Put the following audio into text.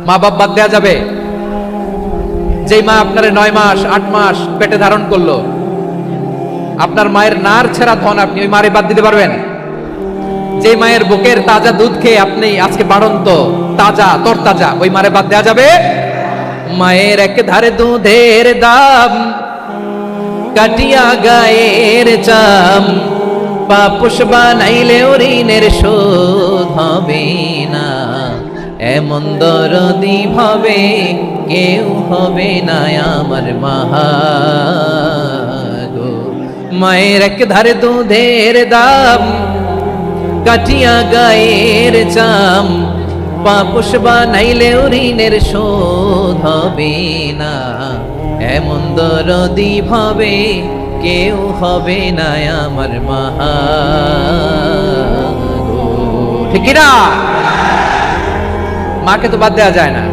মা বাপ বাদ দেয়া যাবে? যেই মা আপনারে 9 মাস 8 মাস পেটে ধারণ করলো, আপনার মায়ের নার ছেঁড়া ধন আপনি ওই মারে বাদ দিতে পারবেন? যে মায়ের বুকের তাজা দুধ খেয়ে আপনি আজকে বাড়ন্ত তাজা তরতাজা, ওই মারে বাদ দেয়া যাবে? মায়ের এক ধারে দুধের দাম, কাটিয়া গায়ের চাম, পাপুষ বানাইলেও ঋণের শোধ হবে না। এমন দরদি ভাবে কেউ হবে না আমার মা গো। মায়ের এক ধারে দুধের দাম, কাটিয়া গায়ের চাম, পাপুষ বানাইলেও ঋণের শোধ হবে না। এমন দরদি ভাবে কেউ হবে না আমার মা গো। ঠিক না? মাকে তো বাদ দেওয়া যায় না।